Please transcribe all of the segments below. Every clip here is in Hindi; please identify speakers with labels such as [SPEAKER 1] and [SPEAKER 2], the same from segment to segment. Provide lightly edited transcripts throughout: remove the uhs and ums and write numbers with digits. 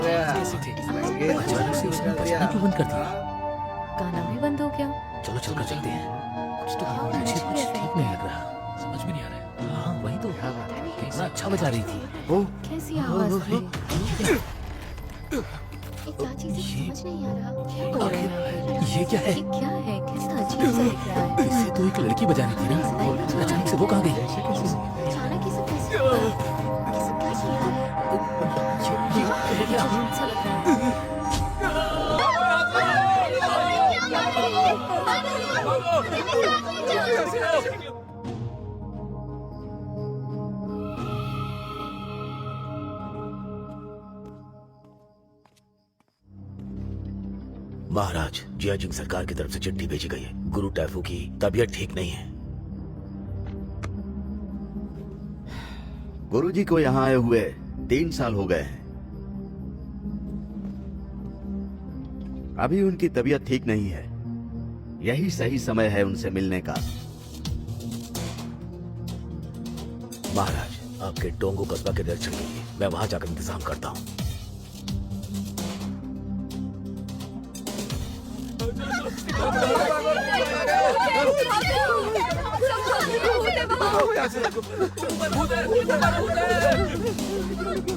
[SPEAKER 1] ऐसे थे। अचानक से उसने बजना क्यों बंद कर दिया?
[SPEAKER 2] गाना भी बंद हो गया।
[SPEAKER 1] चलो चलकर चलते हैं। कुछ तो मुझे कुछ ठीक नहीं लग रहा, समझ में नहीं आ रहा है। हाँ वही तो, कितना अच्छा बजा रही थी।
[SPEAKER 2] कैसी आवाज थी? क्या चीज़ समझ नहीं आ रहा। क्या हो रहा है?
[SPEAKER 1] ये क्या है?
[SPEAKER 2] ये क्या है? कैसा अजीब सा दिख रहा है।
[SPEAKER 1] इससे तो एक लड़की बजा रही थी ना, अचानक से वो कहाँ गई?
[SPEAKER 2] अचानक ये सब कैसे हुआ? ये सब क्या चल रहा है?
[SPEAKER 1] ये क्या?
[SPEAKER 2] अजीब सा लग रहा है।
[SPEAKER 3] महाराज, जियाजिंग सरकार की तरफ से चिट्ठी भेजी गई है। गुरु टैफू की तबीयत ठीक नहीं है।
[SPEAKER 4] गुरुजी को यहाँ आए हुए 3 साल हो गए हैं। अभी उनकी तबीयत ठीक नहीं है। यही सही समय है उनसे मिलने का।
[SPEAKER 3] महाराज, आपके टोंगो कस्बा के दर्शन के लिए मैं वहां जाकर इंतजाम करता हूँ।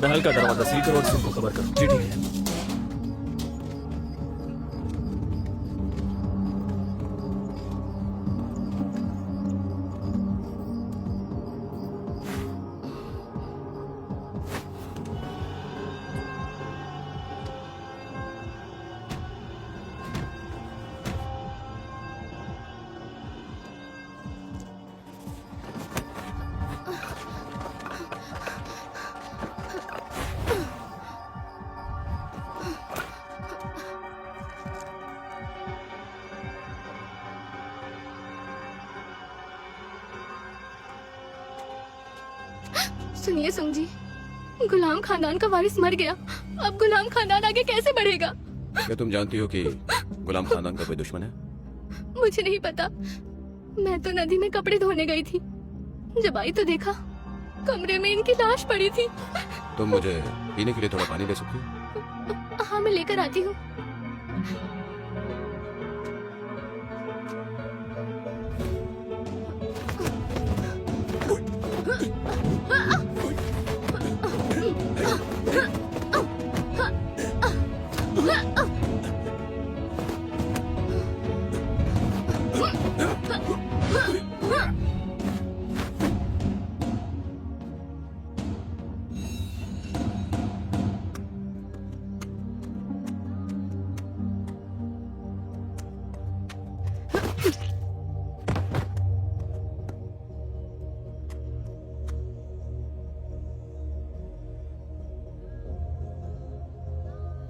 [SPEAKER 1] महल का दरवाजा सील करो और सबको खबर करो। जी ठीक है।
[SPEAKER 2] सुनिए सुंग जी, गुलाम खानदान का वारिस मर गया। अब गुलाम खानदान आगे कैसे बढ़ेगा?
[SPEAKER 5] क्या तुम जानती हो कि गुलाम खानदान का कोई दुश्मन है?
[SPEAKER 2] मुझे नहीं पता। मैं तो नदी में कपड़े धोने गई थी। जब आई तो देखा कमरे में इनकी लाश पड़ी थी।
[SPEAKER 5] तुम मुझे पीने के लिए थोड़ा पानी दे सकती हो?
[SPEAKER 2] हाँ मैं लेकर आती हूँ।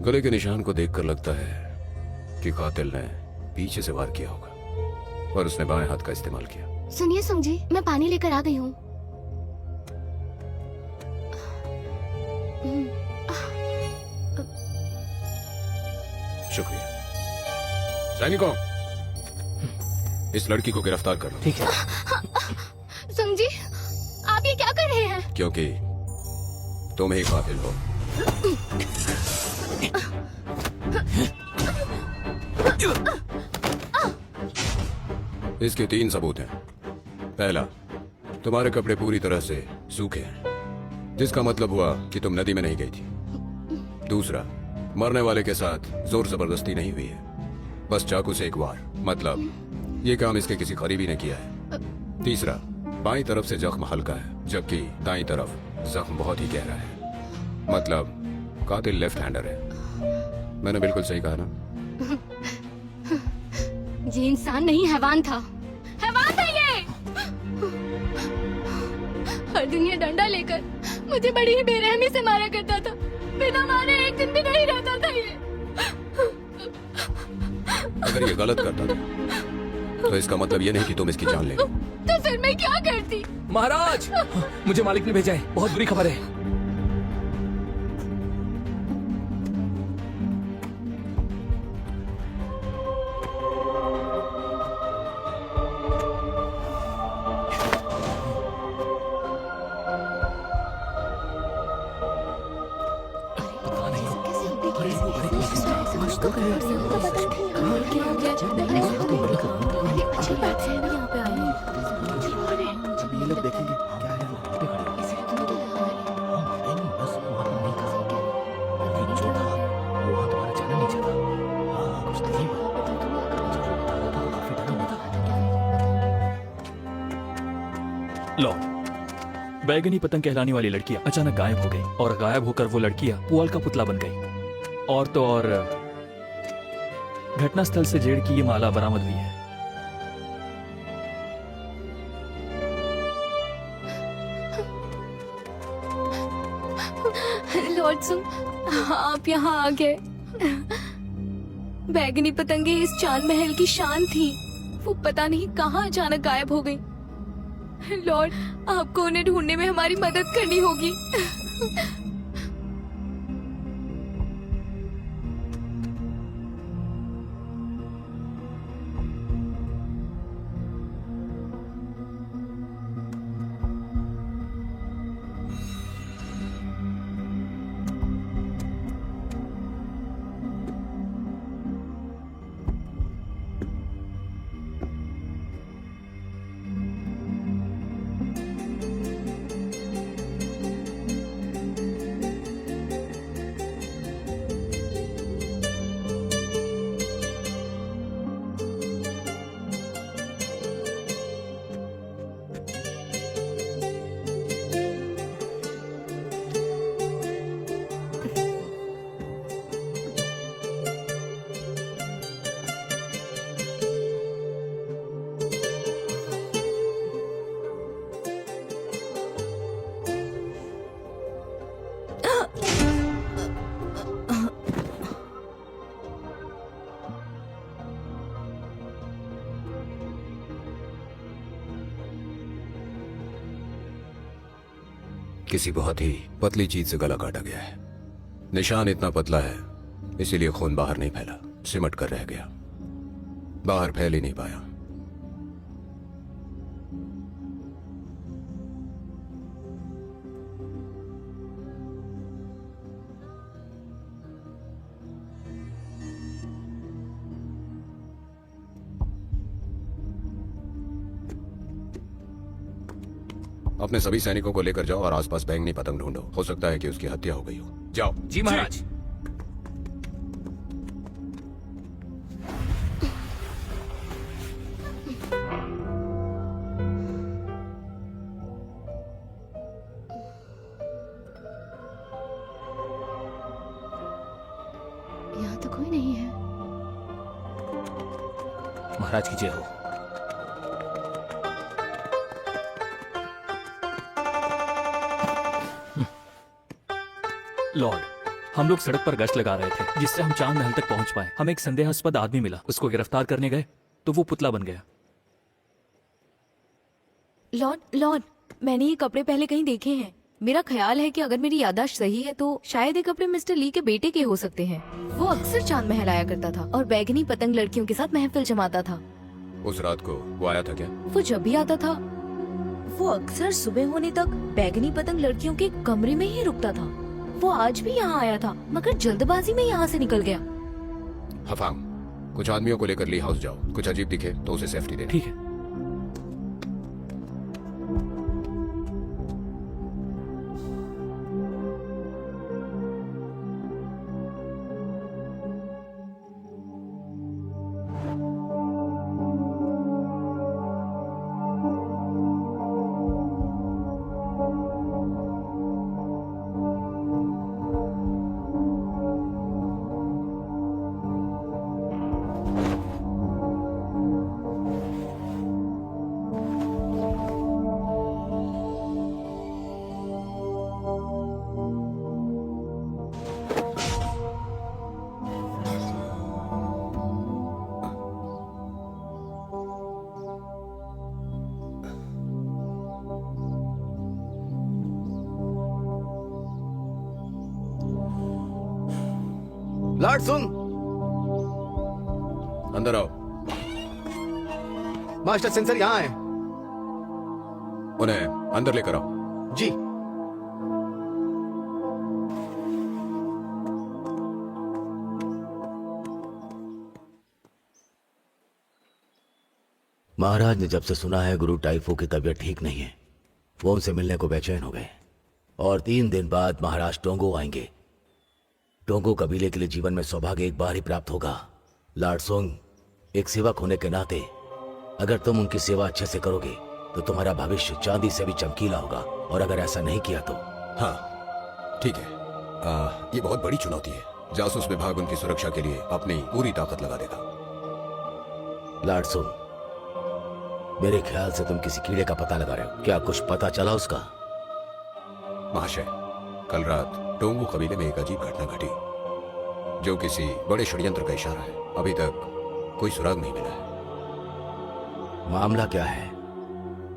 [SPEAKER 5] गले के निशान को देखकर लगता है कि कातिल ने पीछे से वार किया होगा और उसने बाएं हाथ का इस्तेमाल किया।
[SPEAKER 2] सुनिए सुंग जी, मैं पानी लेकर आ गई हूँ।
[SPEAKER 5] शुक्रिया। सैनिकों, इस लड़की को गिरफ्तार कर लो।
[SPEAKER 1] ठीक है।
[SPEAKER 2] सुंग जी, आप ये क्या कर रहे हैं?
[SPEAKER 5] क्योंकि तुम ही कातिल हो। इसके 3 सबूत हैं। पहला, तुम्हारे कपड़े पूरी तरह से सूखे हैं, जिसका मतलब हुआ कि तुम नदी में नहीं गई थी। दूसरा, मरने वाले के साथ जोर जबरदस्ती नहीं हुई है, बस चाकू से एक वार, मतलब ये काम इसके किसी करीबी ने किया है। तीसरा, बाईं तरफ से जख्म हल्का है, जबकि दाईं तरफ जख्म बहुत ही गहरा है, मतलब कातिल लेफ्ट हैंडर है। मैंने बिल्कुल सही कहा ना?
[SPEAKER 2] ये इंसान नहीं हैवान था। हैवान था ये। हर दिन ये डंडा लेकर मुझे बड़ी ही बेरहमी से मारा करता था। बिना मारे एक दिन भी नहीं रहता था ये।
[SPEAKER 5] अगर ये गलत करता था तो इसका मतलब ये नहीं कि तुम इसकी जान ले।
[SPEAKER 2] तो फिर मैं क्या करती?
[SPEAKER 1] महाराज, मुझे मालिक ने भेजा है, बहुत बुरी खबर है।
[SPEAKER 2] उसका पर्सन का पता नहीं यहाँ लेके आ गया। अच्छी बात है यहाँ पे आए हैं।
[SPEAKER 4] ये लोग देखेंगे क्या है वहाँ पे खड़े हैं।
[SPEAKER 1] नहीं बस वहाँ पे नहीं था लेकिन जो था वो वहाँ तुम्हारा जाना नहीं चाहता। हाँ कुछ तो नहीं हुआ। जब वो बता रहा था तो काफी डरा हुआ था।
[SPEAKER 6] लॉर्ड, बैगनी पतंग कहलाने वाली लड़कियां अचानक गायब हो गई और गायब होकर वो लड़कियां पुआल का पुतला बन गई। और तो और घटनास्थल से जेड़ की ये माला बरामद हुई है।
[SPEAKER 2] लॉर्ड सुन, आप यहाँ आ गए। बैगनी पतंगे इस चांद महल की शान थी। वो पता नहीं कहाँ अचानक गायब हो गई। लॉर्ड, आपको उन्हें ढूंढने में हमारी मदद करनी होगी।
[SPEAKER 5] किसी बहुत ही पतली चीज से गला काटा गया है। निशान इतना पतला है इसीलिए खून बाहर नहीं फैला, सिमट कर रह गया, बाहर फैल ही नहीं पाया। अपने सभी सैनिकों को लेकर जाओ और आसपास बैंगनी पतंग ढूंढो। हो सकता है कि उसकी हत्या हो गई हो। जाओ।
[SPEAKER 1] जी महाराज।
[SPEAKER 2] यहाँ तो कोई नहीं है।
[SPEAKER 1] महाराज की जय हो।
[SPEAKER 6] लॉर्ड, हम लोग सड़क पर गश्त लगा रहे थे जिससे हम चांद महल तक पहुंच पाए। हमें एक संदेहास्पद आदमी मिला, उसको गिरफ्तार करने गए तो वो पुतला बन गया।
[SPEAKER 2] लॉर्ड, मैंने ये कपड़े पहले कहीं देखे हैं। मेरा ख्याल है कि अगर मेरी याददाश्त सही है तो शायद ये कपड़े मिस्टर ली के बेटे के हो सकते हैं। वो अक्सर चांद महल आया करता था और बैगनी पतंग लड़कियों के साथ महफिल जमाता था।
[SPEAKER 5] उस रात को वो आया था क्या?
[SPEAKER 2] वो जब भी आता था वो अक्सर सुबह होने तक बैगनी पतंग लड़कियों के कमरे में ही रुकता था। वो आज भी यहाँ आया था मगर जल्दबाजी में यहाँ से निकल गया।
[SPEAKER 5] हफांग, कुछ आदमियों को लेकर ली हाउस जाओ। कुछ अजीब दिखे तो उसे सेफ्टी दे।
[SPEAKER 6] ठीक है।
[SPEAKER 4] लॉर्ड सुन।
[SPEAKER 5] अंदर आओ।
[SPEAKER 4] मास्टर सेंसर यहाँ है।
[SPEAKER 5] उन्हें अंदर लेकर आओ।
[SPEAKER 4] जी।
[SPEAKER 3] महाराज ने जब से सुना है गुरु टाइफो की तबीयत ठीक नहीं है, वो उनसे मिलने को बेचैन हो गए। और 3 दिन बाद महाराज टोंगो आएंगे। टोंगो कबीले के लिए जीवन में सौभाग्य एक बार ही प्राप्त होगा। लाडसोंग, एक सेवक होने के नाते अगर तुम उनकी सेवा अच्छे से करोगे तो तुम्हारा भविष्य चांदी से भी चमकीला होगा, और अगर ऐसा नहीं किया तो।
[SPEAKER 5] हाँ ठीक है। ये बहुत बड़ी चुनौती है। जासूस विभाग उनकी सुरक्षा के लिए अपनी पूरी ताकत लगा देगा।
[SPEAKER 3] लाडसोंग, मेरे ख्याल से तुम किसी कीड़े का पता लगा रहे हो। क्या कुछ पता चला उसका?
[SPEAKER 5] महाशय, कल रात टोंगू कबीले में एक अजीब घटना घटी जो किसी बड़े षड्यंत्र का इशारा है। अभी तक कोई सुराग नहीं मिला है।
[SPEAKER 3] मामला क्या है?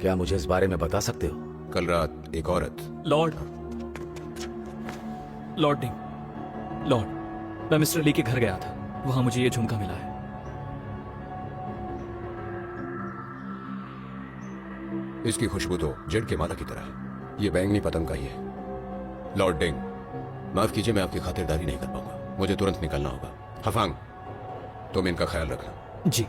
[SPEAKER 3] क्या मुझे इस बारे में बता सकते हो?
[SPEAKER 5] कल रात एक औरत
[SPEAKER 6] लॉर्ड डिंग, मैं मिस्टर ली के घर गया था। वहां मुझे ये झुमका मिला है।
[SPEAKER 5] इसकी खुशबू तो जड़ के माला की तरह है। ये बैंगनी पतंग का ही है। लॉर्ड डिंग, माफ कीजिए, मैं आपकी खातिरदारी नहीं कर पाऊंगा। मुझे तुरंत निकलना होगा। हफांग, तुम इनका ख्याल रखना।
[SPEAKER 6] जी।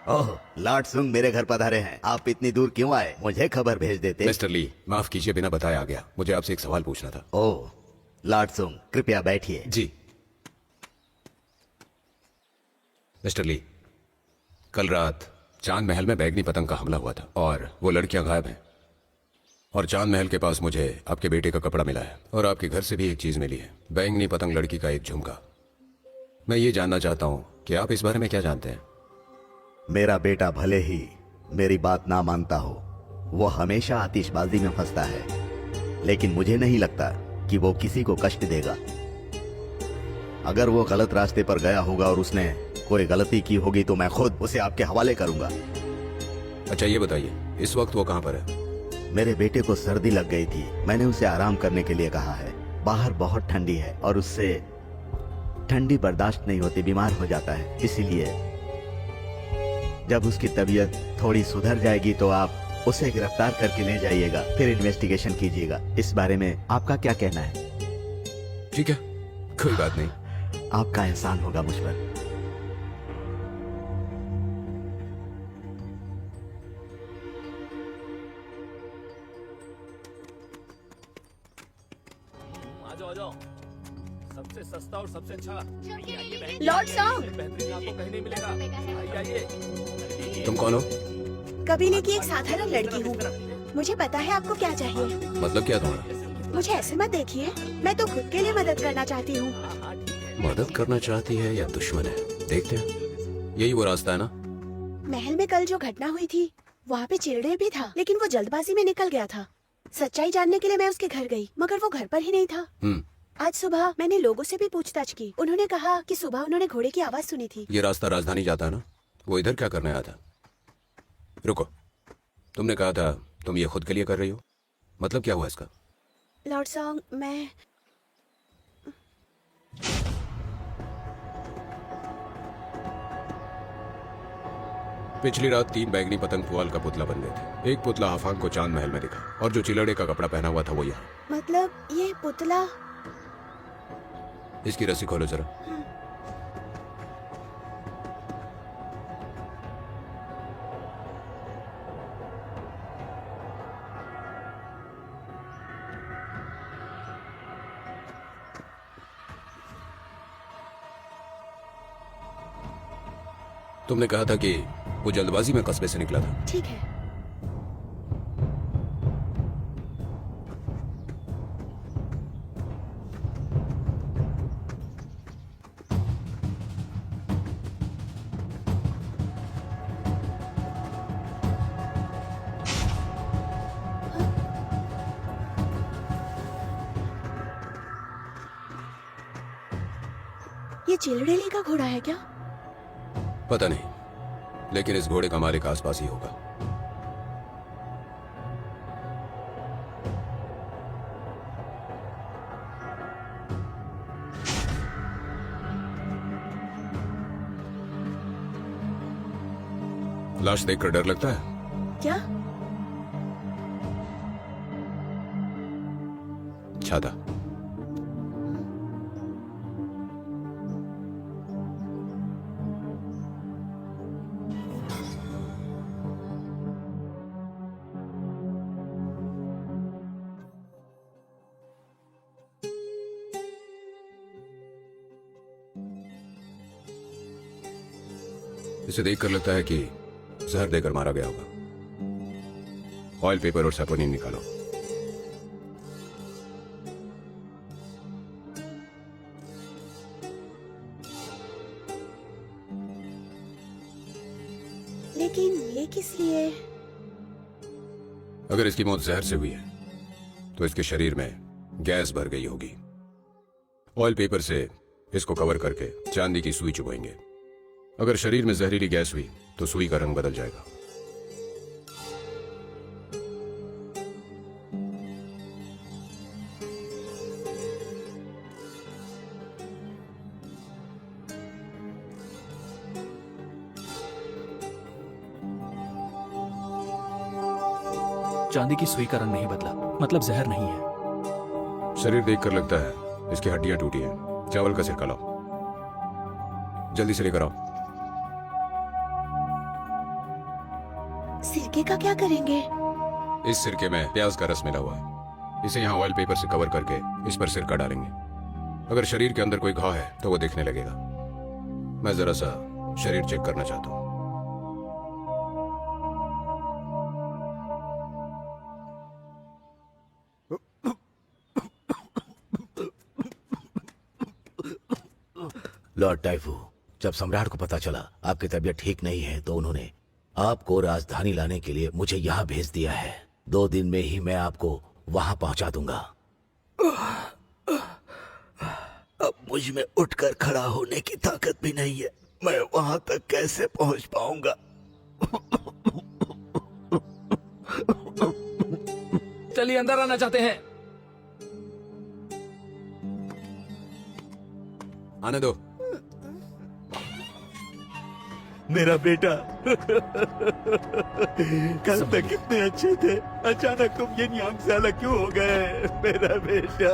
[SPEAKER 4] ओह, लॉर्ड सुंग मेरे घर पधारे हैं। आप इतनी दूर क्यों आए? मुझे खबर भेज देते।
[SPEAKER 5] मिस्टर ली, माफ कीजिए, बिना बताए आ गया। मुझे आपसे एक सवाल पूछना था।
[SPEAKER 4] ओह, लॉर्ड सुंग कृपया बैठिए।
[SPEAKER 5] जी। मिस्टर ली, कल रात चांद महल में बैंगनी पतंग का हमला हुआ था और वो लड़कियां गायब हैं। और चांद महल के पास मुझे आपके बेटे का कपड़ा मिला है और आपके घर से भी एक चीज मिली है, बैंगनी पतंग लड़की का एक झुमका। मैं ये जानना चाहता हूं कि आप इस बारे में क्या जानते हैं।
[SPEAKER 4] मेरा बेटा भले ही मेरी बात ना मानता हो, वो हमेशा आतिशबाजी में फंसता है, लेकिन मुझे नहीं लगता कि वो किसी को कष्ट देगा। अगर वो गलत रास्ते पर गया होगा और उसने कोई गलती की होगी तो मैं खुद उसे आपके हवाले करूंगा।
[SPEAKER 5] अच्छा ये बताइए, इस वक्त वो कहां पर है?
[SPEAKER 4] मेरे बेटे को सर्दी लग गई थी। मैंने उसे आराम करने के लिए कहा है। बाहर बहुत ठंडी है और उससे ठंडी बर्दाश्त नहीं होती, बीमार हो जाता है। इसीलिए जब उसकी तबीयत थोड़ी सुधर जाएगी तो आप उसे गिरफ्तार करके ले जाइएगा, फिर इन्वेस्टिगेशन कीजिएगा। इस बारे में आपका क्या कहना है?
[SPEAKER 5] ठीक है, कोई बात नहीं।
[SPEAKER 4] आपका एहसान होगा मुझ पर।
[SPEAKER 1] आ जाओ। सबसे सस्ता और सबसे अच्छा।
[SPEAKER 2] लॉर्ड साहब,
[SPEAKER 1] बेहतरीन आपको कहीं नहीं मिलेगा। आइए।
[SPEAKER 5] तुम कौन हो?
[SPEAKER 7] कबीले की एक साधारण लड़की हूँ। मुझे पता है आपको क्या चाहिए।
[SPEAKER 5] मतलब क्या तुम्हारा?
[SPEAKER 7] मुझे ऐसे मत देखिए, मैं तो खुद के लिए मदद करना चाहती हूँ।
[SPEAKER 5] मदद करना चाहती है या दुश्मन है, देखते हैं। यही वो रास्ता है ना?
[SPEAKER 7] महल में कल जो घटना हुई थी वहाँ पे चिड़े भी था, लेकिन वो जल्दबाजी में निकल गया था। सच्चाई जानने के लिए मैं उसके घर गई, मगर वो घर पर ही नहीं था। आज सुबह मैंने लोगों से भी पूछताछ की। उन्होंने कहा कि सुबह उन्होंने घोड़े की आवाज सुनी थी।
[SPEAKER 5] ये रास्ता राजधानी जाता है ना? वो इधर क्या करने आया था? रुको, तुमने कहा था तुम ये खुद के लिए कर रही हो, मतलब क्या हुआ इसका?
[SPEAKER 7] लॉर्ड सॉन्ग, मैं
[SPEAKER 5] पिछली रात 3 बैंगनी पतंग पुआल का पुतला बन गए थे। एक पुतला हाफांग को चांद महल में दिखा और जो चिलड़े का कपड़ा पहना हुआ था वो यहाँ।
[SPEAKER 7] मतलब ये पुतला।
[SPEAKER 5] इसकी रस्सी खोलो जरा। तुमने कहा था कि वो जल्दबाजी में कस्बे से निकला था।
[SPEAKER 7] ठीक है। ये चिलड़ेली का घोड़ा है क्या?
[SPEAKER 5] पता नहीं, लेकिन इस घोड़े का मालिक आसपास ही होगा। लाश देखकर डर लगता है?
[SPEAKER 7] क्या?
[SPEAKER 5] छाता। इसे देखकर लगता है कि जहर देकर मारा गया होगा। ऑयल पेपर और सैपोनीन निकालो।
[SPEAKER 7] लेकिन ये किस लिए?
[SPEAKER 5] अगर इसकी मौत जहर से हुई है तो इसके शरीर में गैस भर गई होगी। ऑयल पेपर से इसको कवर करके चांदी की सुई चुभाएंगे। अगर शरीर में जहरीली गैस हुई तो सुई का रंग बदल जाएगा।
[SPEAKER 6] चांदी की सुई का रंग नहीं बदला, मतलब जहर नहीं है।
[SPEAKER 5] शरीर देखकर लगता है इसकी हड्डियां टूटी हैं। चावल का सिरका लाओ, जल्दी से लेकर आओ।
[SPEAKER 7] सिरके का क्या करेंगे?
[SPEAKER 5] इस सिरके में प्याज का रस मिला हुआ है। इसे यहाँ ऑयल पेपर से कवर करके इस पर सिरका डालेंगे। अगर शरीर के अंदर कोई घाव है तो वो दिखने लगेगा। मैं जरा सा शरीर चेक करना चाहता हूँ।
[SPEAKER 3] लॉर्ड टाइफू, जब सम्राट को पता चला आपकी तबीयत ठीक नहीं है तो उन्होंने आपको राजधानी लाने के लिए मुझे यहाँ भेज दिया है। 2 दिन में ही मैं आपको वहां पहुंचा दूंगा।
[SPEAKER 4] अब मुझ में उठकर खड़ा होने की ताकत भी नहीं है। मैं वहां तक कैसे पहुंच पाऊंगा?
[SPEAKER 6] चलिए, अंदर आना चाहते हैं?
[SPEAKER 5] आने दो।
[SPEAKER 4] मेरा बेटा कल तक कितने अच्छे थे, अचानक तुम ये नियम से अलग क्यों हो गए? मेरा बेटा।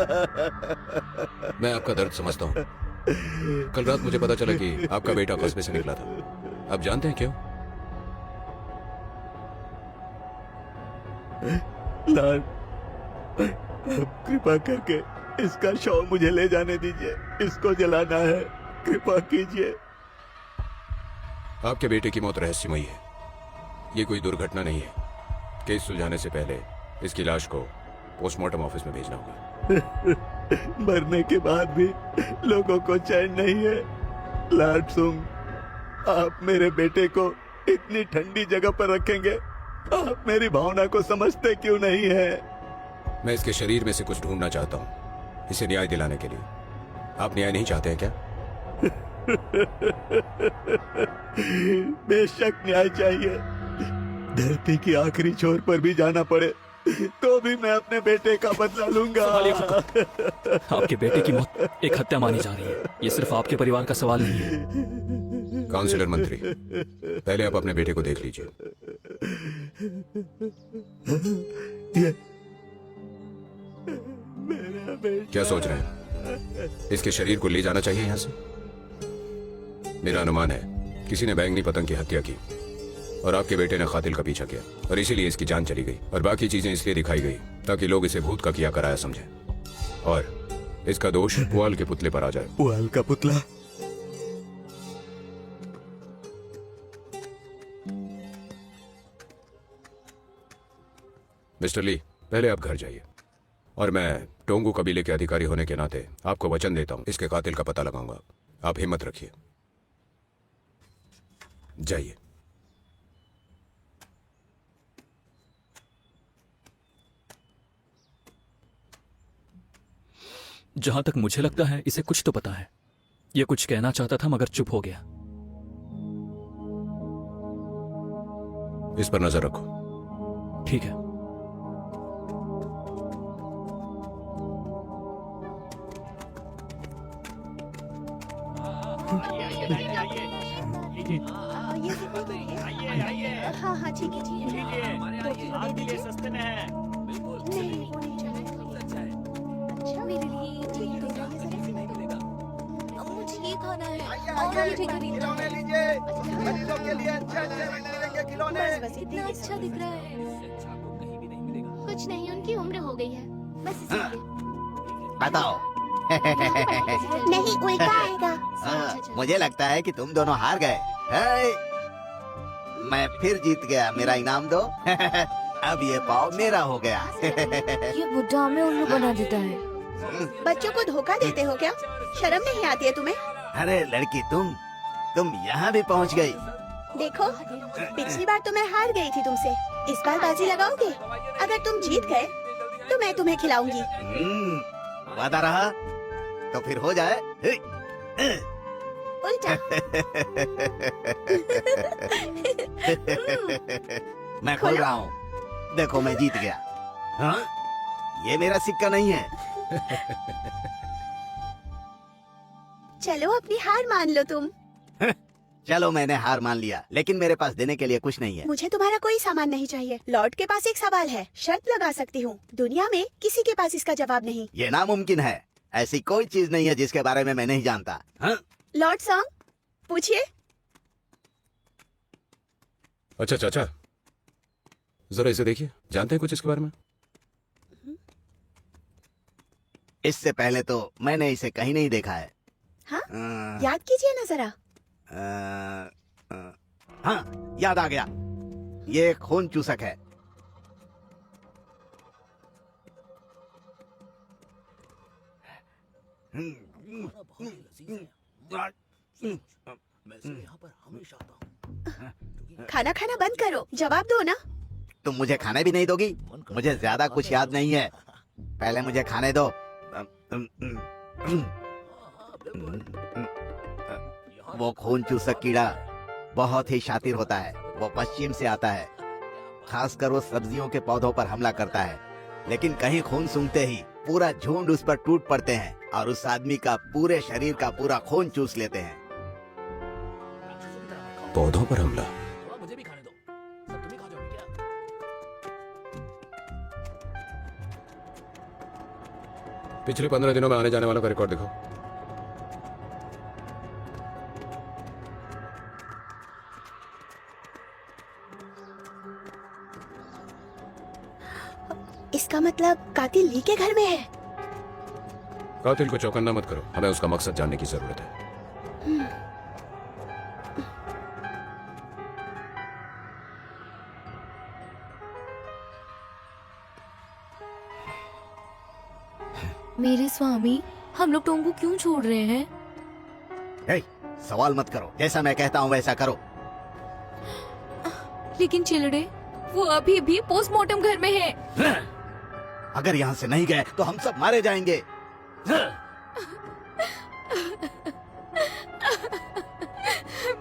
[SPEAKER 5] मैं आपका दर्द समझता हूँ। कल रात मुझे पता चला कि आपका बेटा कस्बे से निकला था। आप जानते हैं क्यों?
[SPEAKER 4] लॉर्ड, कृपा करके इसका शव मुझे ले जाने दीजिए। इसको जलाना है, कृपा कीजिए।
[SPEAKER 5] आपके बेटे की मौत रहस्यमयी है। ये कोई दुर्घटना नहीं है। केस सुलझाने से पहले इसकी लाश को पोस्टमार्टम ऑफिस में भेजना होगा।
[SPEAKER 4] मरने के बाद भी लोगों को चैन नहीं है। लॉर्ड सुंग, आप मेरे बेटे को इतनी ठंडी जगह पर रखेंगे? आप मेरी भावना को समझते क्यों नहीं है?
[SPEAKER 5] मैं इसके शरीर में से कुछ ढूंढना चाहता हूँ, इसे न्याय दिलाने के लिए। आप न्याय नहीं चाहते हैं क्या?
[SPEAKER 4] बेशक न्याय चाहिए। धरती की आखिरी छोर पर भी जाना पड़े तो भी मैं अपने बेटे का बदला लूंगा।
[SPEAKER 6] आपके बेटे की मौत एक हत्या मानी जा रही है। ये सिर्फ आपके परिवार का सवाल नहीं है।
[SPEAKER 5] काउंसिलर मंत्री, पहले आप अपने बेटे को देख लीजिए।
[SPEAKER 4] ये मेरा बेटा।
[SPEAKER 5] क्या सोच रहे हैं? इसके शरीर को ले जाना चाहिए यहाँ से? मेरा अनुमान है किसी ने बैंगनी पतंग की हत्या की और आपके बेटे ने कातिल का पीछा किया और इसीलिए इसकी जान चली गई। और बाकी चीजें इसलिए दिखाई गई ताकि लोग इसे भूत का किया कराया समझें और इसका दोष पुआल के पुतले पर आ जाए।
[SPEAKER 4] पुआल का पुतला?
[SPEAKER 5] मिस्टर ली, पहले आप घर जाइए और मैं टोंगू कबीले के अधिकारी होने के नाते आपको वचन देता हूं इसके कातिल का पता लगाऊंगा। आप हिम्मत रखिए, जाइए।
[SPEAKER 6] जहां तक मुझे लगता है इसे कुछ तो पता है। ये कुछ कहना चाहता था मगर चुप हो गया।
[SPEAKER 5] इस पर नजर रखो।
[SPEAKER 6] ठीक है।
[SPEAKER 7] हाँ हाँ ठीक है ठीक है। 2 किलो दे दीजिए।
[SPEAKER 1] सस्ते में है।
[SPEAKER 7] नहीं वो नहीं चाहिए।
[SPEAKER 2] है और मुझे खरीदना है।
[SPEAKER 7] बस
[SPEAKER 2] कितना अच्छा दिख रहा है।
[SPEAKER 8] कुछ नहीं, उनकी उम्र हो गई है, बस इसीलिए।
[SPEAKER 4] बताओ।
[SPEAKER 7] नहीं, उल्टा आएगा।
[SPEAKER 4] मुझे लगता है कि तुम दोनों हार गए। मैं फिर जीत गया, मेरा इनाम दो। अब ये पाव मेरा हो गया।
[SPEAKER 2] ये बुढ़ा हमें उल्लू बना देता है।
[SPEAKER 7] बच्चों को धोखा देते हो क्या? शर्म नहीं आती है तुम्हें?
[SPEAKER 4] अरे लड़की, तुम यहाँ भी पहुँच गई।
[SPEAKER 7] देखो, पिछली बार तो मैं हार गई थी तुमसे, इस बार बाजी लगाओगे? अगर तुम जीत गए तो मैं तुम्हें खिलाऊंगी।
[SPEAKER 4] वादा रहा तो फिर हो जाए।
[SPEAKER 7] उल्टा।
[SPEAKER 4] मैं खोल रहा हूँ, देखो मैं जीत गया। हाँ? ये मेरा सिक्का नहीं है।
[SPEAKER 7] चलो अपनी हार मान लो तुम।
[SPEAKER 4] चलो मैंने हार मान लिया, लेकिन मेरे पास देने के लिए कुछ नहीं है।
[SPEAKER 7] मुझे तुम्हारा कोई सामान नहीं चाहिए। लॉर्ड के पास एक सवाल है, शर्त लगा सकती हूँ। दुनिया में किसी के पास इसका जवाब नहीं।
[SPEAKER 4] ये नामुमकिन है, ऐसी कोई चीज नहीं है जिसके बारे में मैं नहीं जानता। हाँ?
[SPEAKER 7] लॉर्ड सॉन्ग, पूछिए।
[SPEAKER 5] अच्छा चाचा, जरा इसे देखिए, जानते हैं कुछ इसके बारे में?
[SPEAKER 4] इससे पहले तो मैंने इसे कहीं नहीं देखा है।
[SPEAKER 7] हाँ? याद कीजिए ना जरा।
[SPEAKER 4] हाँ, याद आ गया, ये खून चूसक है।
[SPEAKER 1] मैं इसलिए यहाँ पर हमेशा आता हूँ।
[SPEAKER 7] खाना खाना बंद करो, जवाब दो ना।
[SPEAKER 4] तुम मुझे खाने भी नहीं दोगी? मुझे ज्यादा कुछ याद नहीं है, पहले मुझे खाने दो। वो खून चूसक कीड़ा बहुत ही शातिर होता है। वो पश्चिम से आता है, खासकर वो सब्जियों के पौधों पर हमला करता है। लेकिन कहीं खून सूंघते ही पूरा झुंड उस पर टूट पड़ते हैं और उस आदमी का पूरे शरीर का पूरा खून चूस लेते हैं।
[SPEAKER 5] पौधों पर हमला?
[SPEAKER 1] मुझे भी खाने दो, सब तुम्हें खा जाओगे क्या?
[SPEAKER 5] पिछले 15 दिनों में आने जाने वालों का रिकॉर्ड दिखाओ।
[SPEAKER 7] इसका मतलब कातिल ली के घर में है।
[SPEAKER 5] कातिल को चौकन्ना मत करो, हमें उसका मकसद जानने की जरूरत है।
[SPEAKER 2] मेरे स्वामी, हम लोग टोंगू क्यों छोड़ रहे हैं?
[SPEAKER 4] हे, सवाल मत करो, जैसा मैं कहता हूँ वैसा करो।
[SPEAKER 2] लेकिन चिलड़े, वो अभी भी पोस्टमार्टम घर में है।
[SPEAKER 4] अगर यहाँ से नहीं गए तो हम सब मारे जाएंगे।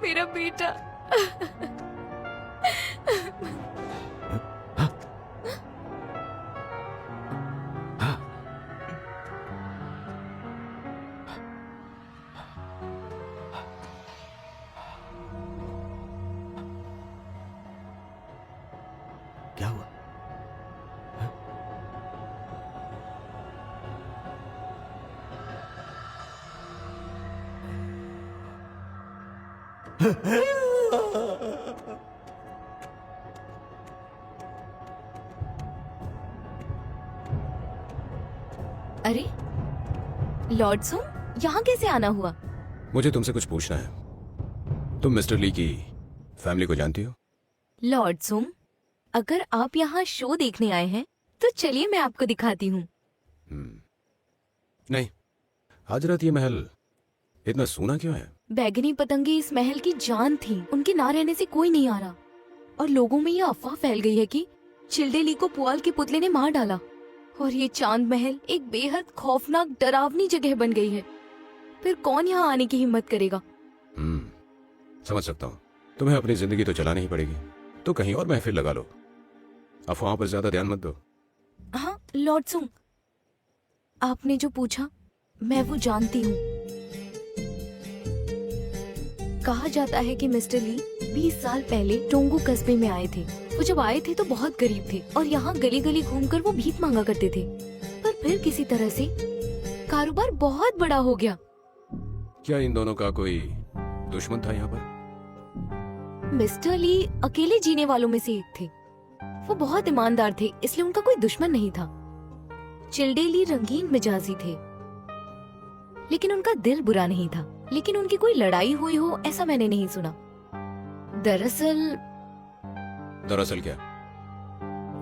[SPEAKER 2] मेरा बेटा।
[SPEAKER 4] क्या हुआ?
[SPEAKER 2] अरे लॉर्ड सोम, यहाँ कैसे आना हुआ?
[SPEAKER 5] मुझे तुमसे कुछ पूछना है। तुम मिस्टर ली की फैमिली को जानती हो?
[SPEAKER 2] लॉर्ड सोम, अगर आप यहाँ शो देखने आए हैं तो चलिए मैं आपको दिखाती हूँ।
[SPEAKER 5] नहीं, आज रात ये महल इतना सूना क्यों है?
[SPEAKER 2] बैगनी पतंगे इस महल की जान थी, उनके ना रहने से कोई नहीं आ रहा। और लोगों में ये अफवाह फैल गई है कि चिल्डे ली को पुआल के पुतले ने मार डाला। और ये चांद महल एक बेहद खौफनाक डरावनी जगह बन गई है। फिर कौन यहाँ आने की हिम्मत करेगा?
[SPEAKER 5] समझ सकता हूँ। तुम्हें अपनी जिंदगी तो चलानी ही पड़ेगी, तो कहीं और महफिल लगा लो। अफवाहों पर ज्यादा ध्यान मत दो।
[SPEAKER 2] हाँ लॉर्ड सोम, आपने जो पूछा मैं वो जानती हूँ। कहा जाता है कि मिस्टर ली 20 साल पहले टोंगू कस्बे में आए थे। वो जब आए थे तो बहुत गरीब थे और यहाँ गली गली घूमकर वो भीख मांगा करते थे। पर फिर किसी तरह से कारोबार बहुत बड़ा हो गया।
[SPEAKER 5] क्या इन दोनों का कोई दुश्मन था यहाँ पर?
[SPEAKER 2] मिस्टर ली अकेले जीने वालों में से एक थे। वो बहुत ईमानदार थे, इसलिए उनका कोई दुश्मन नहीं था। चिल्डे ली रंगीन मिजाजी थे, लेकिन उनका दिल बुरा नहीं था। लेकिन उनकी कोई लड़ाई हुई हो ऐसा मैंने नहीं सुना।
[SPEAKER 5] दरअसल क्या?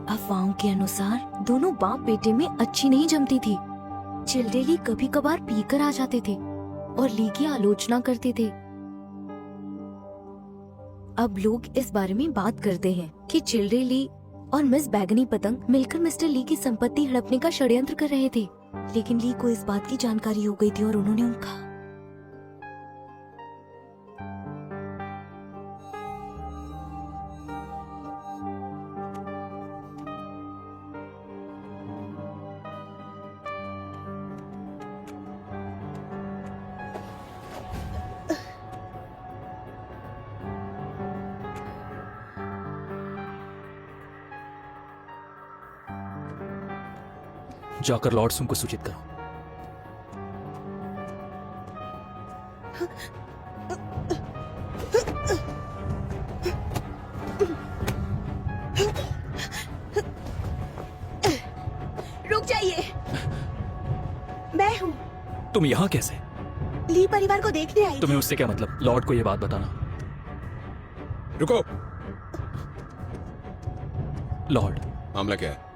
[SPEAKER 2] अफवाहों के अनुसार दोनों बाप बेटे में अच्छी नहीं जमती थी। चिल्डे ली कभी कभार पीकर आ जाते थे और ली की आलोचना करते थे। अब लोग इस बारे में बात करते हैं कि चिल्डे ली और मिस बैगनी पतंग मिलकर मिस्टर ली की संपत्ति हड़पने का षड्यंत्र कर रहे थे। लेकिन ली को इस बात की जानकारी हो गई थी और उन्होंने उनका
[SPEAKER 6] जाकर लॉर्ड सुन को सूचित करो।
[SPEAKER 7] रुक जाइए, मैं हूँ।
[SPEAKER 6] तुम यहाँ कैसे?
[SPEAKER 7] ली परिवार को देखने आई थी।
[SPEAKER 6] तुम्हें उससे क्या मतलब? लॉर्ड को ये बात बताना।
[SPEAKER 5] रुको।
[SPEAKER 6] लॉर्ड,
[SPEAKER 5] मामला क्या है?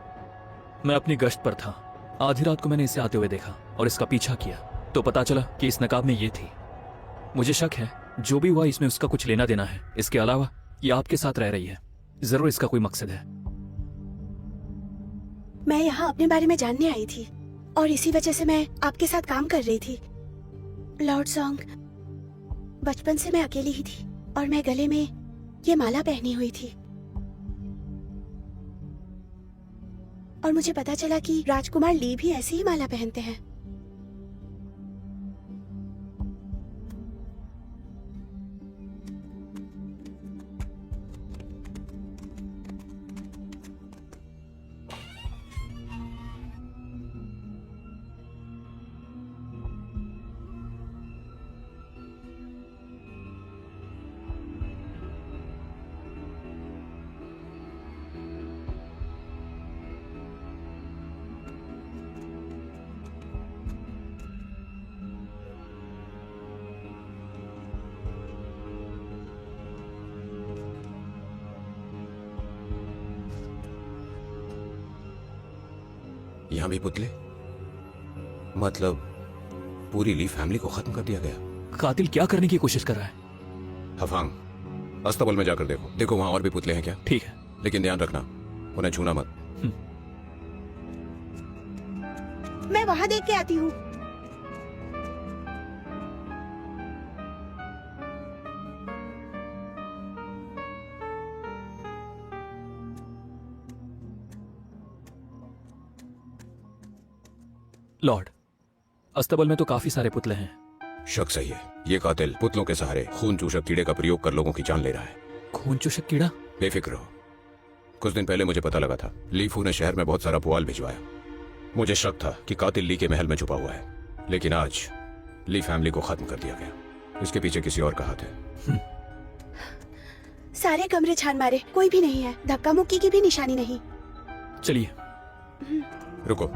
[SPEAKER 6] मैं अपनी गश्त पर था। आधी रात को मैंने इसे आते हुए देखा और इसका पीछा किया तो पता चला कि इस नकाब में ये थी। मुझे शक है जो भी हुआ इसमें उसका कुछ लेना देना है। इसके अलावा ये आपके साथ रह रही है, जरूर इसका कोई मकसद है।
[SPEAKER 7] मैं यहाँ अपने बारे में जानने आई थी और इसी वजह से मैं आपके साथ काम कर रही थी। लॉर्ड सॉन्ग, बचपन से मैं अकेली ही थी और मैं गले में ये माला पहनी हुई थी और मुझे पता चला कि राजकुमार ली भी ऐसी ही माला पहनते हैं।
[SPEAKER 5] यहाँ भी पुतले? मतलब पूरी ली फैमिली को खत्म कर दिया गया।
[SPEAKER 6] कातिल क्या करने की कोशिश कर रहा है?
[SPEAKER 5] हफांग, अस्तबल में जाकर देखो। देखो वहां और भी पुतले हैं क्या?
[SPEAKER 6] ठीक है।
[SPEAKER 5] लेकिन ध्यान रखना, उन्हें छूना मत।
[SPEAKER 7] मैं वहाँ देख के आती हूँ।
[SPEAKER 6] लॉर्ड, अस्तबल में तो काफी सारे पुतले हैं।
[SPEAKER 5] शक सही है। ये कातिल पुतलों के सहारे खून चूसक कीड़े का प्रयोग कर लोगों की जान ले रहा है।
[SPEAKER 6] खून चूसक कीड़ा?
[SPEAKER 5] बेफिक्र हो। कुछ दिन पहले मुझे पता लगा था ली फू ने शहर में बहुत सारा पुआल भिजवाया। मुझे शक था कि कातिल ली के महल में छुपा हुआ है, लेकिन आज ली फैमिली को खत्म कर दिया गया। इसके पीछे किसी और का हाथ है।
[SPEAKER 7] सारे कमरे छान मारे, कोई भी नहीं है। धक्का मुक्की की भी निशानी नहीं।
[SPEAKER 6] चलिए।
[SPEAKER 5] रुको,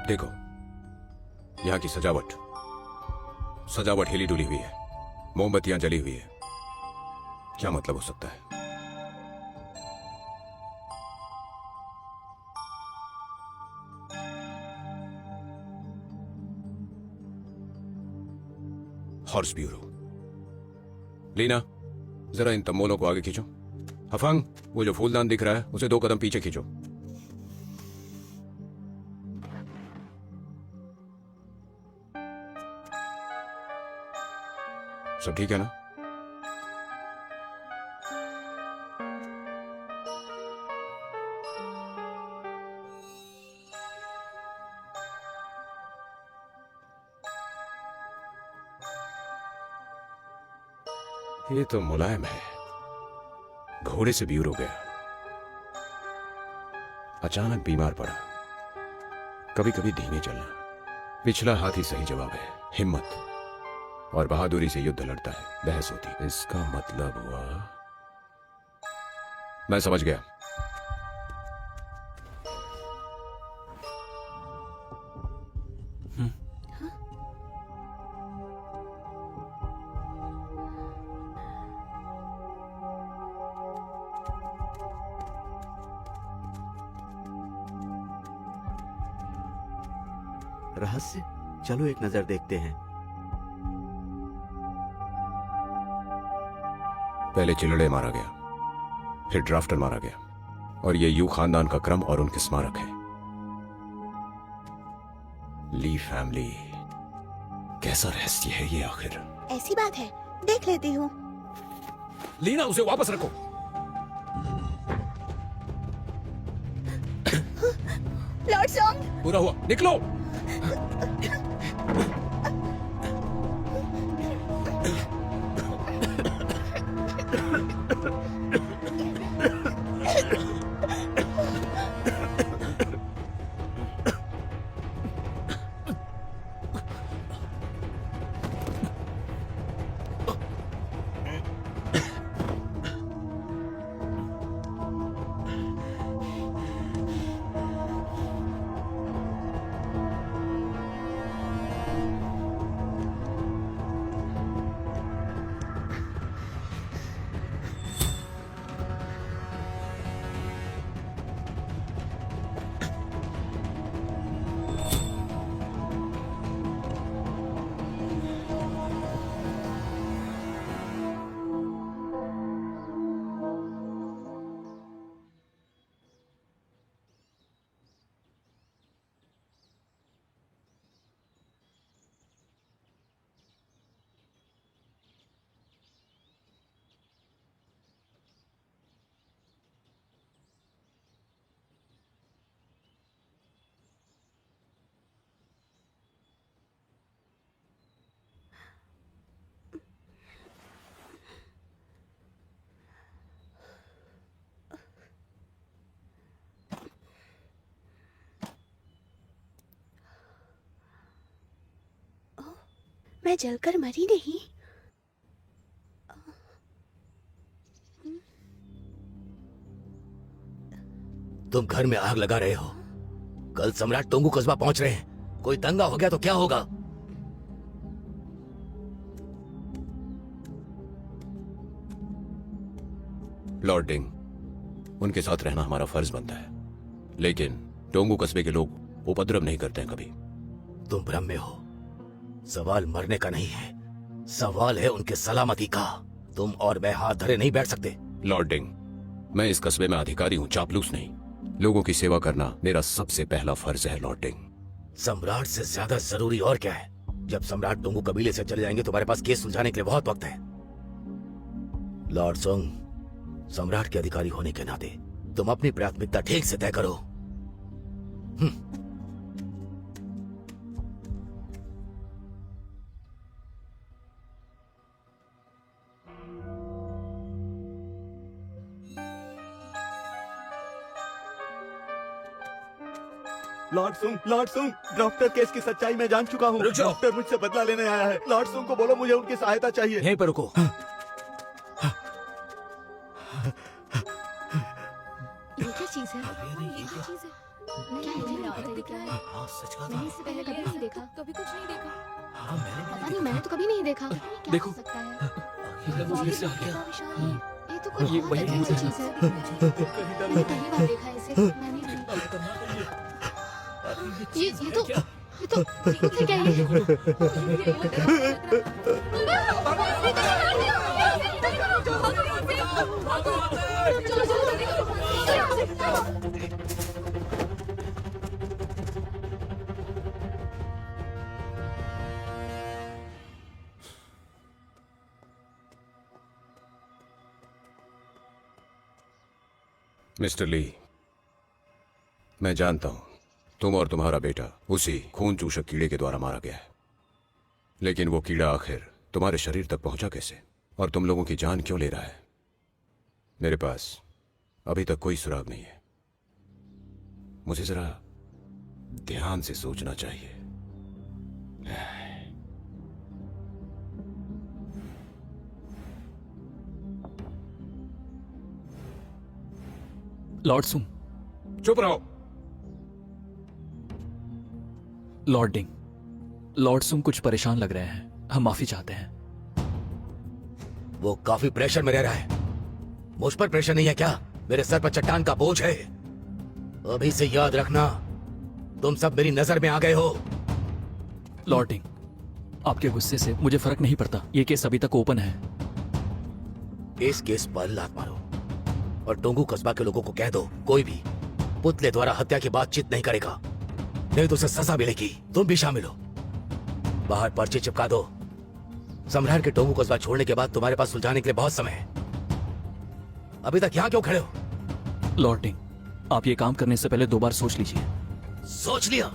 [SPEAKER 5] देखो यहाँ की सजावट हिली डुली हुई है, मोमबत्तियां जली हुई है। क्या मतलब हो सकता है? Horse bureau. लीना, जरा इन तमोलों को आगे खींचो। हफंग, वो जो फूलदान दिख रहा है उसे 2 कदम पीछे खींचो। सब ठीक है ना? ये तो मुलायम है, घोड़े से भी उड़ गया। अचानक बीमार पड़ा। कभी कभी धीमे चलना। पिछला हाथ ही सही जवाब है। हिम्मत और बहादुरी से युद्ध लड़ता है, बहस होती है। इसका मतलब हुआ, मैं समझ गया।
[SPEAKER 4] रहस्य, चलो एक नजर देखते हैं।
[SPEAKER 5] पहले चिलड़े मारा गया, फिर ड्राफ्टर मारा गया, और ये यू खानदान का क्रम और उनके स्मारक है। ली फैमिली, कैसा रहस्य है ये आखिर?
[SPEAKER 7] ऐसी बात है, देख लेती हूँ।
[SPEAKER 5] लीना, उसे वापस रखो।
[SPEAKER 7] लॉर्ड सॉन्ग,
[SPEAKER 5] पूरा हुआ, निकलो।
[SPEAKER 7] मैं जलकर मरी नहीं।
[SPEAKER 3] तुम घर में आग लगा रहे हो। कल सम्राट टोंगू कस्बा पहुंच रहे हैं। कोई दंगा हो गया तो क्या होगा?
[SPEAKER 5] लॉर्ड डिंग, उनके साथ रहना हमारा फर्ज बनता है, लेकिन टोंगू कस्बे के लोग उपद्रव नहीं करते हैं कभी।
[SPEAKER 3] तुम भ्रम में हो। सवाल मरने का नहीं है, सवाल है उनके सलामती का। तुम और मैं हाथ धरे नहीं बैठ सकते।
[SPEAKER 5] लॉर्ड डिंग, मैं इस कस्बे में अधिकारी हूँ, चापलूस नहीं। लोगों की सेवा करना मेरा सबसे पहला फर्ज है लॉर्ड डिंग।
[SPEAKER 3] सम्राट से ज्यादा जरूरी और क्या है? जब सम्राट टोंगू कबीले से चले जाएंगे तुम्हारे पास केस सुलझाने के लिए बहुत वक्त है। लॉर्ड सोंग, सम्राट के अधिकारी होने के नाते तुम अपनी प्राथमिकता ठीक से तय करो।
[SPEAKER 4] लॉर्ड सुंग, ड्राफ्टर केस की सच्चाई मैं जान चुका हूँ। डॉक्टर मुझसे बदला लेने आया है। लॉर्ड सुंग को बोलो मुझे उनकी सहायता चाहिए।
[SPEAKER 1] यहीं पर रुको।
[SPEAKER 8] ये क्या चीज है? ये क्या चीज है? क्या है? दिख रहा है?
[SPEAKER 1] हाँ, सच कहा
[SPEAKER 8] मैंने इससे पहले कभी नहीं देखा।
[SPEAKER 2] कभी कुछ नहीं देखा।
[SPEAKER 1] हाँ, मैंने
[SPEAKER 8] पता नहीं, मैंने तो कभी नहीं देखा। क्या
[SPEAKER 6] देखो।
[SPEAKER 8] हो सकता है?
[SPEAKER 6] फिर से आ गया।
[SPEAKER 8] कितना विशाल है। ये तो कोई
[SPEAKER 6] ये
[SPEAKER 8] बहुत
[SPEAKER 6] वही
[SPEAKER 8] अजीब सी चीज है। मैंने पहली बार देखा है इसे। मैंने ये तो भूत है क्या ये?
[SPEAKER 5] मिस्टर ली, मैं जानता हूं तुम और तुम्हारा बेटा उसी खून चूसक कीड़े के द्वारा मारा गया है, लेकिन वो कीड़ा आखिर तुम्हारे शरीर तक पहुंचा कैसे और तुम लोगों की जान क्यों ले रहा है? मेरे पास अभी तक कोई सुराग नहीं है। मुझे जरा ध्यान से सोचना चाहिए।
[SPEAKER 6] लॉर्ड सुंग,
[SPEAKER 5] चुप रहो।
[SPEAKER 6] लॉर्ड डिंग, लॉर्ड सुंग कुछ परेशान लग रहे हैं, हम माफी चाहते हैं।
[SPEAKER 3] वो काफी प्रेशर में रह रहा है। मुझ पर प्रेशर नहीं है क्या? मेरे सर पर चट्टान का बोझ है। अभी से याद रखना, तुम सब मेरी नजर में आ गए हो।
[SPEAKER 6] लॉर्ड डिंग, आपके गुस्से से मुझे फर्क नहीं पड़ता, ये केस अभी तक ओपन है।
[SPEAKER 3] इस केस पर लात मारो और टोंगू कस्बा के लोगों को कह दो, कोई भी पुतले द्वारा हत्या की बातचीत नहीं करेगा, नहीं तो उसे सजा मिलेगी। तुम भी शामिल हो। बाहर पर्चे चिपका दो। सम्राट के टोंगू कस्बा छोड़ने के बाद तुम्हारे पास सुलझाने के लिए बहुत समय है। अभी तक यहाँ क्यों खड़े हो?
[SPEAKER 6] लॉर्ड डिंग, आप ये काम करने से पहले 2 बार सोच लीजिए।
[SPEAKER 3] सोच लिया?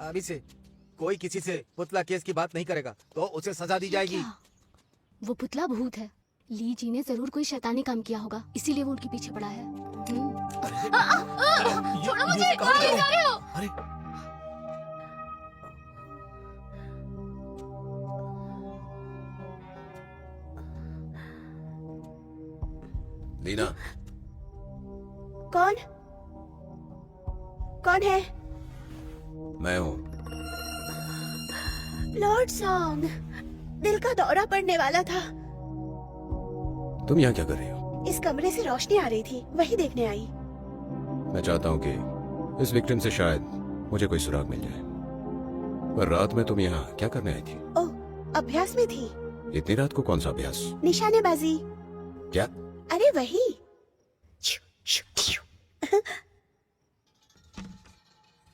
[SPEAKER 3] अभी से कोई किसी से पुतला केस की बात नहीं करेगा तो उसे सजा दी जाएगी।
[SPEAKER 8] क्या? वो पुतला भूत है। ली जी ने जरूर कोई शैतानी काम किया होगा, इसीलिए वो उनके पीछे पड़ा है। छोड़ो मुझे, कहाँ ले जा रहे हो?
[SPEAKER 3] अरे
[SPEAKER 5] लीना,
[SPEAKER 7] कौन? कौन है?
[SPEAKER 5] मैं हूं।
[SPEAKER 7] लॉर्ड सॉन्ग, दिल का दौरा पड़ने वाला था।
[SPEAKER 5] तुम यहाँ क्या कर रही हो?
[SPEAKER 7] इस कमरे से रोशनी आ रही थी, वही देखने आई।
[SPEAKER 5] मैं चाहता हूँ कि इस विक्टिम से शायद मुझे कोई सुराग मिल जाए। पर रात में तुम यहाँ क्या करने आई थी?
[SPEAKER 7] ओह, अभ्यास में थी।
[SPEAKER 5] इतनी रात को कौन सा अभ्यास?
[SPEAKER 7] निशानेबाजी।
[SPEAKER 5] क्या?
[SPEAKER 7] अरे वही।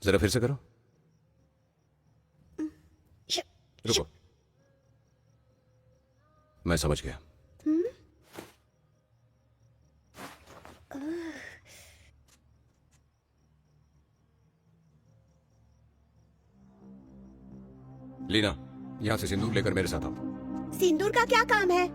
[SPEAKER 5] जरा फिर से करो। रुको, मैं समझ गया। लीना, यहां से सिंदूर लेकर मेरे साथ आओ।
[SPEAKER 7] सिंदूर का क्या काम है?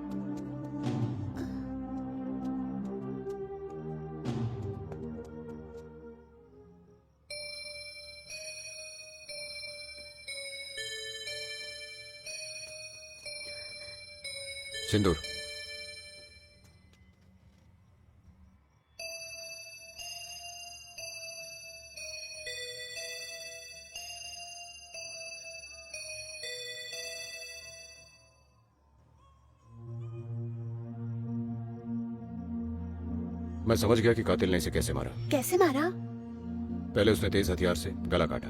[SPEAKER 5] सिंदूर। मैं समझ गया कि कातिल ने इसे कैसे मारा।
[SPEAKER 7] कैसे मारा?
[SPEAKER 5] पहले उसने तेज हथियार से गला काटा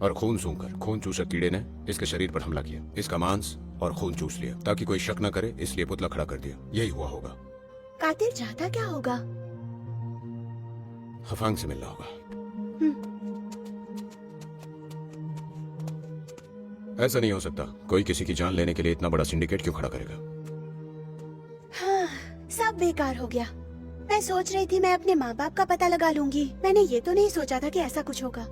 [SPEAKER 5] और खून सूंघकर खून चूसक कीड़े ने इसके शरीर पर हमला किया। इसका मांस और खून चूस लिया ताकि कोई शक न करे, इसलिए पुतला खड़ा कर दिया। यही हुआ होगा।
[SPEAKER 7] कातिल चाहता क्या होगा?
[SPEAKER 5] हफांग से मिलना होगा। ऐसा नहीं हो सकता। कोई किसी की जान लेने के लिए इतना बड़ा सिंडिकेट क्यों खड़ा करेगा?
[SPEAKER 7] हाँ, सब बेकार हो गया। मैं सोच रही थी मैं अपने माँ बाप का पता लगा लूंगी। मैंने ये तो नहीं सोचा था कि ऐसा कुछ होगा।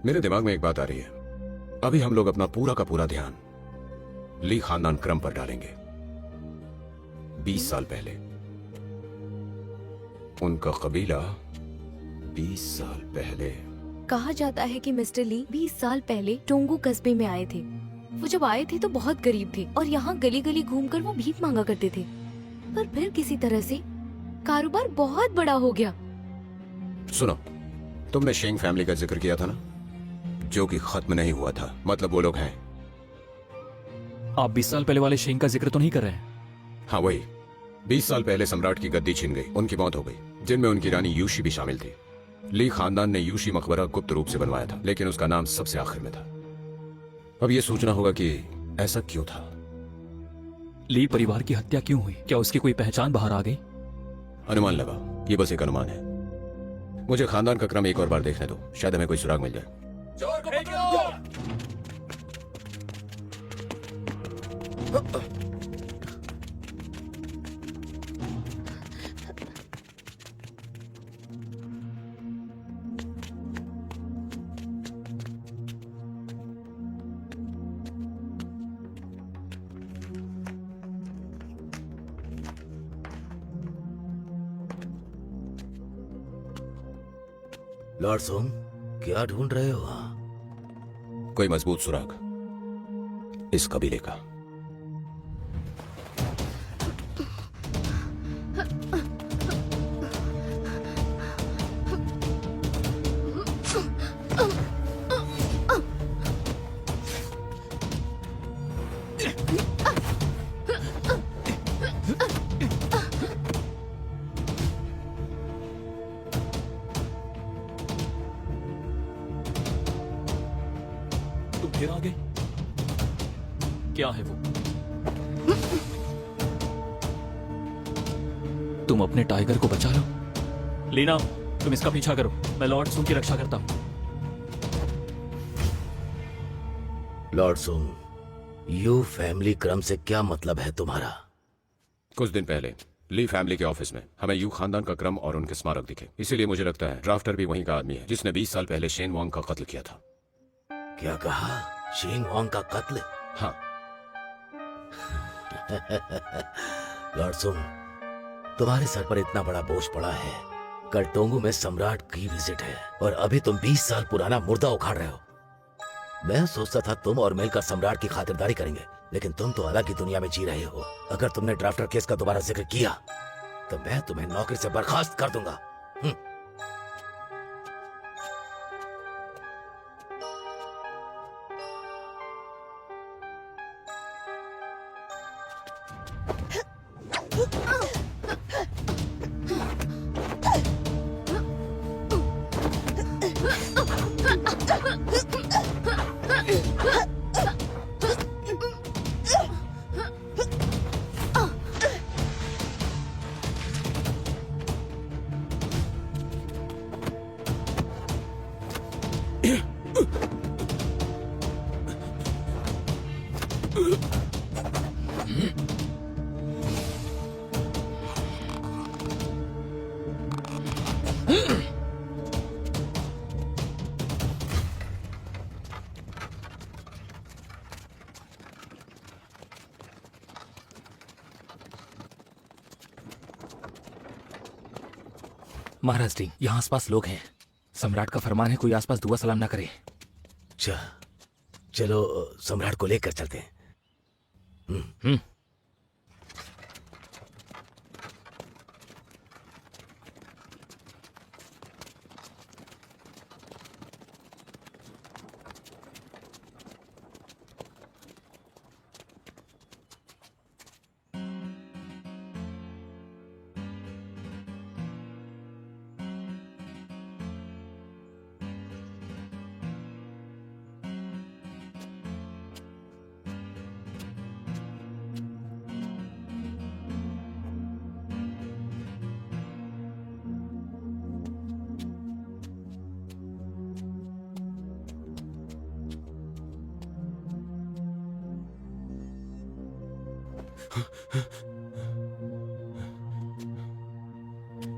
[SPEAKER 5] मेरे दिमाग में एक बात आ रही है। अभी हम लोग अपना पूरा का पूरा ध्यान ली खानदान क्रम पर डालेंगे। 20 साल पहले उनका कबीला 20 साल पहले।
[SPEAKER 2] कहा जाता है कि मिस्टर ली 20 साल पहले टोंगू कस्बे में आए थे। वो जब आए थे तो बहुत गरीब थे और यहाँ गली गली घूमकर वो भीख मांगा करते थे, पर फिर किसी तरह से कारोबार बहुत बड़ा हो गया।
[SPEAKER 5] सुनो, तुमने शेंग फैमिली का जिक्र किया था ना, जो कि खत्म नहीं हुआ था। मतलब वो लोग हैं।
[SPEAKER 6] आप 20 साल पहले वाले शेंग का जिक्र तो नहीं कर रहे हैं?
[SPEAKER 5] हाँ वही। 20 साल पहले सम्राट की गद्दी छिन गई, उनकी मौत हो गई, जिनमें उनकी रानी यूशी भी शामिल थी। ली खानदान ने यूशी मकबरा गुप्त रूप से बनवाया था, लेकिन उसका नाम सबसे आखिर में था। अब ये सोचना होगा कि ऐसा क्यों था।
[SPEAKER 6] ली परिवार की हत्या क्यों हुई? क्या उसकी कोई पहचान बाहर आ गई?
[SPEAKER 5] अनुमान लगा, ये बस एक अनुमान है। मुझे खानदान का क्रम एक और बार देखने दो, शायद हमें कोई सुराग मिल जाए।
[SPEAKER 3] लॉर्ड सोंग, क्या ढूंढ रहे हो वहां?
[SPEAKER 5] कोई मजबूत सुराग इस कबीले का।
[SPEAKER 6] फिर आ गई। क्या है वो? तुम अपने टाइगर को बचा लो। लीना, तुम इसका पीछा करो, मैं लॉर्ड सुन की रक्षा करता हूं।
[SPEAKER 3] लॉर्ड सुंग, यू फैमिली क्रम से क्या मतलब है तुम्हारा?
[SPEAKER 5] कुछ दिन पहले ली फैमिली के ऑफिस में हमें यू खानदान का क्रम और उनके स्मारक दिखे। इसीलिए मुझे लगता है ड्राफ्टर भी वहीं का आदमी है जिसने 20 साल पहले शेन वॉन्ग का कत्ल किया था।
[SPEAKER 3] क्या कहा? शेन वॉन्ग का कत्ल?
[SPEAKER 5] हाँ।
[SPEAKER 3] लॉर्ड सुंग, तुम्हारे सर पर इतना बड़ा बोझ पड़ा है। कल टोंगू में सम्राट की विजिट है और अभी तुम 20 साल पुराना मुर्दा उखाड़ रहे हो। मैं सोचता था तुम और मिलकर सम्राट की खातिरदारी करेंगे, लेकिन तुम तो अलग ही दुनिया में जी रहे हो। अगर तुमने ड्राफ्टर केस का दोबारा जिक्र किया तो मैं तुम्हें नौकरी से बर्खास्त कर दूंगा।
[SPEAKER 1] महाराज जी, यहाँ आसपास लोग हैं। सम्राट का फरमान है कोई आसपास दुआ सलाम ना करे।
[SPEAKER 3] चलो सम्राट को लेकर चलते हैं।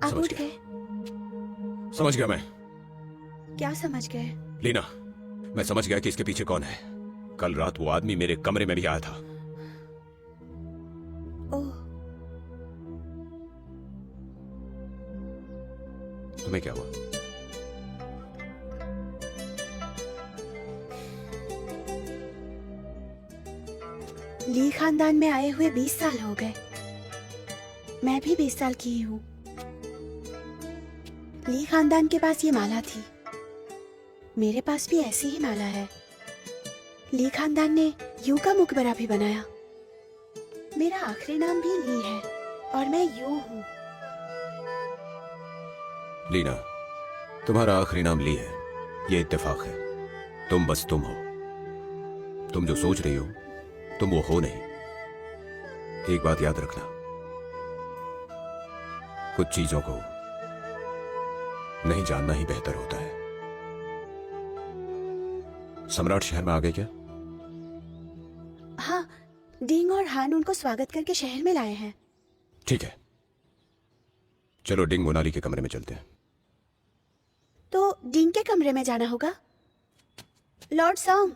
[SPEAKER 7] आप
[SPEAKER 5] समझ
[SPEAKER 7] उठ
[SPEAKER 5] गया।
[SPEAKER 7] गए?
[SPEAKER 5] समझ गया मैं।
[SPEAKER 7] क्या समझ गए?
[SPEAKER 5] लीना, मैं समझ गया कि इसके पीछे कौन है। कल रात वो आदमी मेरे कमरे में भी आया था।
[SPEAKER 7] ओह,
[SPEAKER 5] तुम्हें क्या हुआ?
[SPEAKER 7] ली खानदान में आए हुए 20 साल हो गए। मैं भी 20 साल की ही हूँ। ली खानदान के पास ये माला थी, मेरे पास भी ऐसी ही माला है। ली खानदान ने यू का मुकबरा भी बनाया। मेरा आखिरी नाम भी ली है और मैं यू हूँ।
[SPEAKER 5] लीना, तुम्हारा आखिरी नाम ली है, ये इत्तेफाक है। तुम बस तुम हो। तुम जो सोच रही हो तुम वो हो नहीं। एक बात याद रखना, कुछ चीजों को नहीं जानना ही बेहतर होता है। सम्राट शहर में आ गए क्या?
[SPEAKER 7] हाँ, डिंग और हान उनको स्वागत करके शहर में लाए हैं।
[SPEAKER 5] ठीक है, चलो डिंग मोनाली के कमरे में चलते हैं।
[SPEAKER 7] तो डिंग के कमरे में जाना होगा। लॉर्ड सॉन्ग,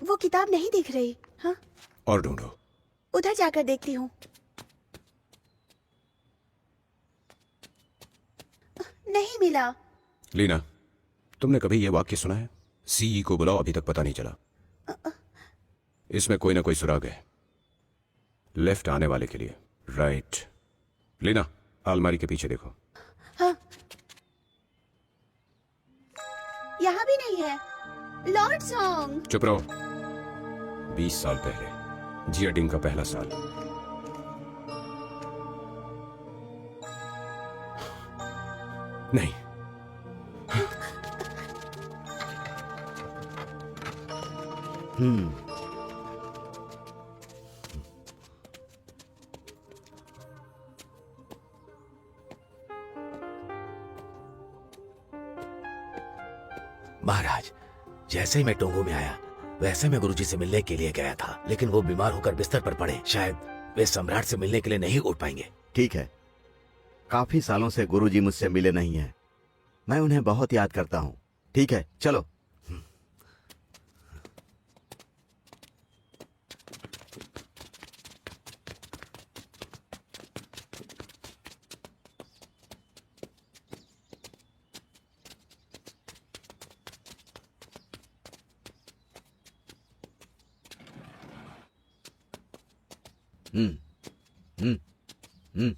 [SPEAKER 7] वो किताब नहीं दिख रही। हाँ,
[SPEAKER 5] और ढूंढो।
[SPEAKER 7] उधर जाकर देखती हूँ। नहीं मिला।
[SPEAKER 5] लीना, तुमने कभी यह वाक्य सुना है, सीई को बुलाओ, अभी तक पता नहीं चला? इसमें कोई ना कोई सुराग है लेफ्ट आने वाले के लिए। राइट। लीना, अलमारी के पीछे देखो।
[SPEAKER 7] हाँ, यहाँ भी नहीं है। लॉर्ड सॉन्ग,
[SPEAKER 5] चुप रहो। 20 साल पहले जिया डिंग का पहला साल। नहीं।
[SPEAKER 3] महाराज, जैसे ही मैं टोंगो में आया वैसे मैं गुरुजी से मिलने के लिए गया था, लेकिन वो बीमार होकर बिस्तर पर पड़े। शायद वे सम्राट से मिलने के लिए नहीं उठ पाएंगे।
[SPEAKER 4] ठीक है, काफी सालों से गुरुजी मुझसे मिले नहीं हैं। मैं उन्हें बहुत याद करता हूँ। ठीक है, चलो।
[SPEAKER 3] हम्म हम्म हम्म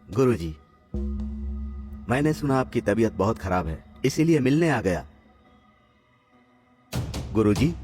[SPEAKER 4] गुरुजी, मैंने सुना आपकी तबीयत बहुत खराब है, इसीलिए मिलने आ गया। गुरुजी,